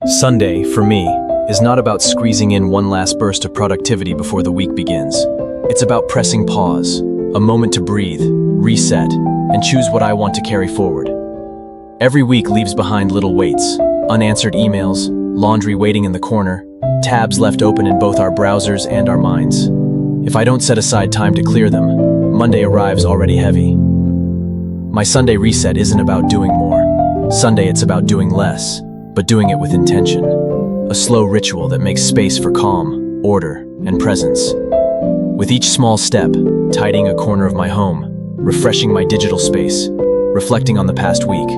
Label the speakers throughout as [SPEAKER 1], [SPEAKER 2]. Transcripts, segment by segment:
[SPEAKER 1] Sunday, for me, is not about squeezing in one last burst of productivity before the week begins. It's about pressing pause, a moment to breathe, reset, and choose what I want to carry forward. Every week leaves behind little weights, unanswered emails, laundry waiting in the corner, tabs left open in both our browsers and our minds. If I don't set aside time to clear them, Monday arrives already heavy. My Sunday reset isn't about doing more. Sunday, it's about doing less, but doing it with intention. A slow ritual that makes space for calm, order, and presence. With each small step, tidying a corner of my home, refreshing my digital space, reflecting on the past week,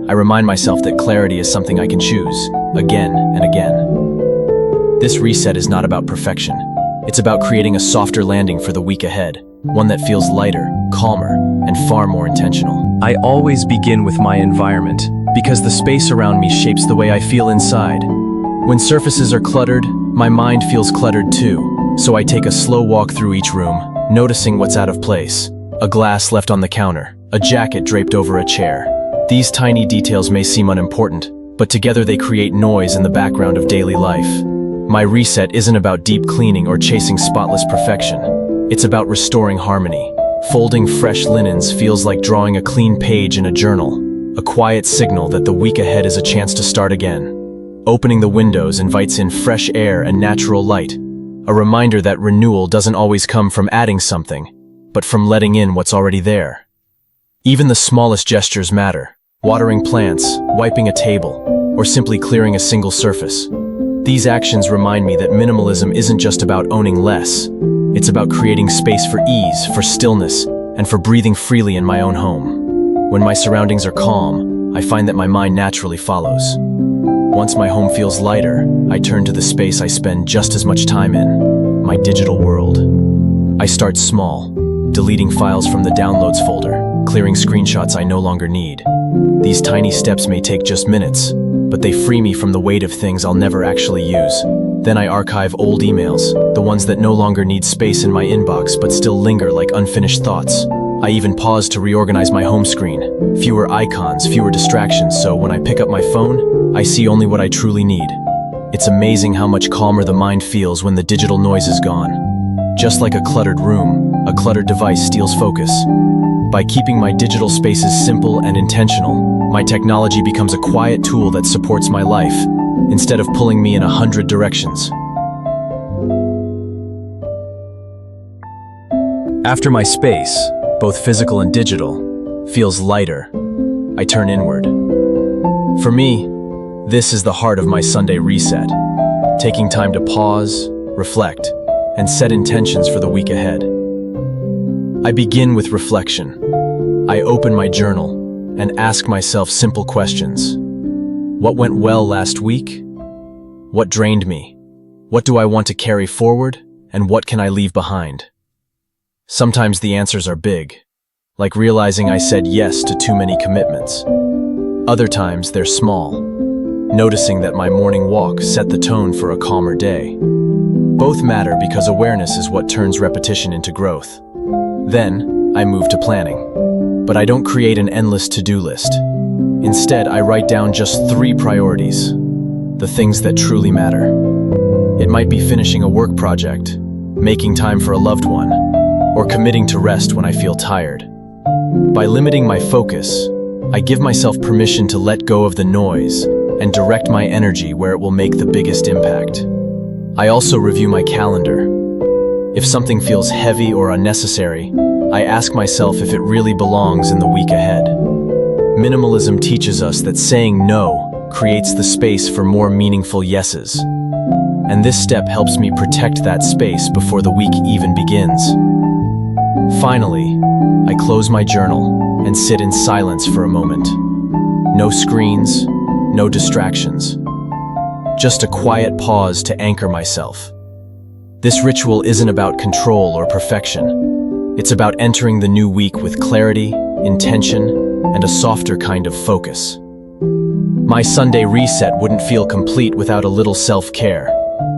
[SPEAKER 1] I remind myself that clarity is something I can choose, again and again. This reset is not about perfection. It's about creating a softer landing for the week ahead, one that feels lighter, calmer, and far more intentional. I always begin with my environment, because the space around me shapes the way I feel inside. When surfaces are cluttered, my mind feels cluttered too, so I take a slow walk through each room, noticing what's out of place. A glass left on the counter, a jacket draped over a chair. These tiny details may seem unimportant, but together they create noise in the background of daily life. My reset isn't about deep cleaning or chasing spotless perfection. It's about restoring harmony. Folding fresh linens feels like drawing a clean page in a journal, a quiet signal that the week ahead is a chance to start again. Opening the windows invites in fresh air and natural light, a reminder that renewal doesn't always come from adding something, but from letting in what's already there. Even the smallest gestures matter. Watering plants, wiping a table, or simply clearing a single surface. These actions remind me that minimalism isn't just about owning less. It's about creating space for ease, for stillness, and for breathing freely in my own home. When my surroundings are calm, I find that my mind naturally follows. Once my home feels lighter, I turn to the space I spend just as much time in, my digital world. I start small, deleting files from the downloads folder, clearing screenshots I no longer need. These tiny steps may take just minutes, but they free me from the weight of things I'll never actually use. Then I archive old emails, the ones that no longer need space in my inbox but still linger like unfinished thoughts. I even pause to reorganize my home screen. Fewer icons, fewer distractions, so when I pick up my phone, I see only what I truly need. It's amazing how much calmer the mind feels when the digital noise is gone. Just like a cluttered room, a cluttered device steals focus. By keeping my digital spaces simple and intentional, my technology becomes a quiet tool that supports my life, instead of pulling me in 100 directions. After my space, both physical and digital, feels lighter, I turn inward. For me, this is the heart of my Sunday reset, taking time to pause, reflect, and set intentions for the week ahead. I begin with reflection. I open my journal and ask myself simple questions. What went well last week? What drained me? What do I want to carry forward? And what can I leave behind? Sometimes the answers are big, like realizing I said yes to too many commitments. Other times they're small, noticing that my morning walk set the tone for a calmer day. Both matter because awareness is what turns repetition into growth. Then, I move to planning. But I don't create an endless to-do list. Instead, I write down just 3 priorities, the things that truly matter. It might be finishing a work project, making time for a loved one, or committing to rest when I feel tired. By limiting my focus, I give myself permission to let go of the noise and direct my energy where it will make the biggest impact. I also review my calendar. If something feels heavy or unnecessary, I ask myself if it really belongs in the week ahead. Minimalism teaches us that saying no creates the space for more meaningful yeses. And this step helps me protect that space before the week even begins. Finally, I close my journal and sit in silence for a moment. No screens, no distractions. Just a quiet pause to anchor myself. This ritual isn't about control or perfection. It's about entering the new week with clarity, intention, and a softer kind of focus. My Sunday reset wouldn't feel complete without a little self-care,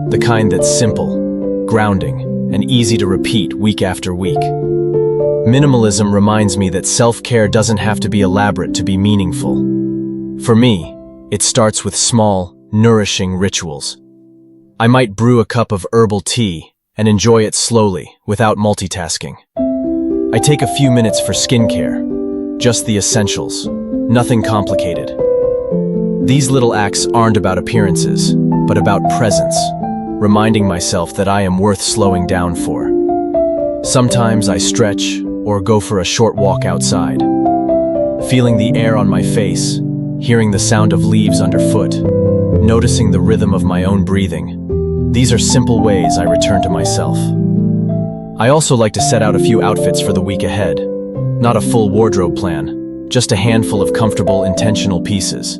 [SPEAKER 1] the kind that's simple, grounding, and easy to repeat week after week. Minimalism reminds me that self-care doesn't have to be elaborate to be meaningful. For me, it starts with small, nourishing rituals. I might brew a cup of herbal tea and enjoy it slowly, without multitasking. I take a few minutes for skincare, just the essentials, nothing complicated. These little acts aren't about appearances, but about presence, reminding myself that I am worth slowing down for. Sometimes I stretch or go for a short walk outside, feeling the air on my face, hearing the sound of leaves underfoot, noticing the rhythm of my own breathing. These are simple ways I return to myself. I also like to set out a few outfits for the week ahead. Not a full wardrobe plan, just a handful of comfortable, intentional pieces.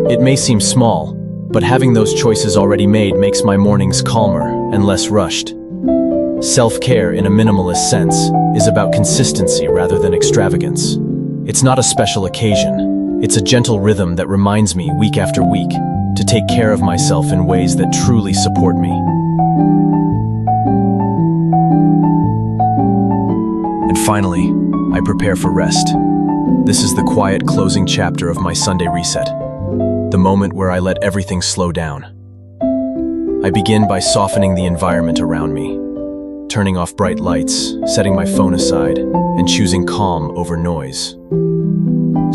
[SPEAKER 1] It may seem small, but having those choices already made makes my mornings calmer and less rushed. Self-care in a minimalist sense is about consistency rather than extravagance. It's not a special occasion. It's a gentle rhythm that reminds me week after week to take care of myself in ways that truly support me. And finally, I prepare for rest. This is the quiet closing chapter of my Sunday reset, the moment where I let everything slow down. I begin by softening the environment around me, turning off bright lights, setting my phone aside, and choosing calm over noise.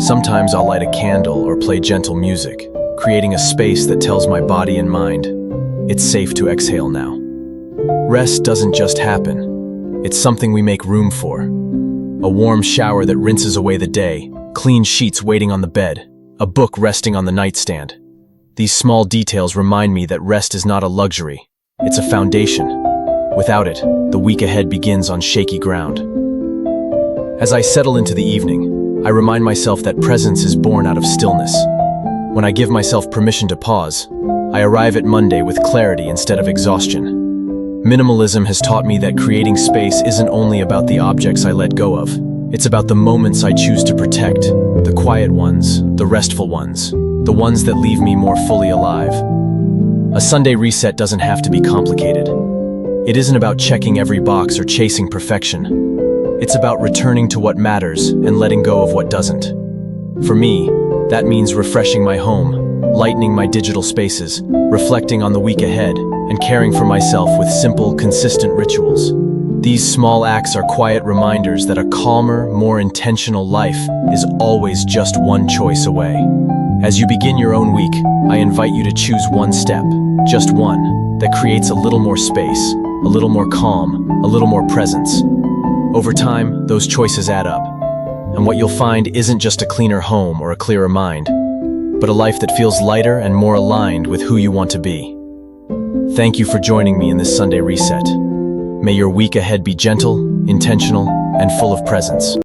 [SPEAKER 1] Sometimes I'll light a candle or play gentle music, creating a space that tells my body and mind, it's safe to exhale now. Rest doesn't just happen. It's something we make room for. A warm shower that rinses away the day, clean sheets waiting on the bed, a book resting on the nightstand. These small details remind me that rest is not a luxury, it's a foundation. Without it, the week ahead begins on shaky ground. As I settle into the evening, I remind myself that presence is born out of stillness. When I give myself permission to pause, I arrive at Monday with clarity instead of exhaustion. Minimalism has taught me that creating space isn't only about the objects I let go of. It's about the moments I choose to protect, the quiet ones, the restful ones, the ones that leave me more fully alive. A Sunday reset doesn't have to be complicated. It isn't about checking every box or chasing perfection. It's about returning to what matters and letting go of what doesn't. For me, that means refreshing my home, lightening my digital spaces, reflecting on the week ahead, and caring for myself with simple, consistent rituals. These small acts are quiet reminders that a calmer, more intentional life is always just one choice away. As you begin your own week, I invite you to choose one step, just one, that creates a little more space, a little more calm, a little more presence. Over time, those choices add up. And what you'll find isn't just a cleaner home or a clearer mind, but a life that feels lighter and more aligned with who you want to be. Thank you for joining me in this Sunday reset. May your week ahead be gentle, intentional, and full of presence.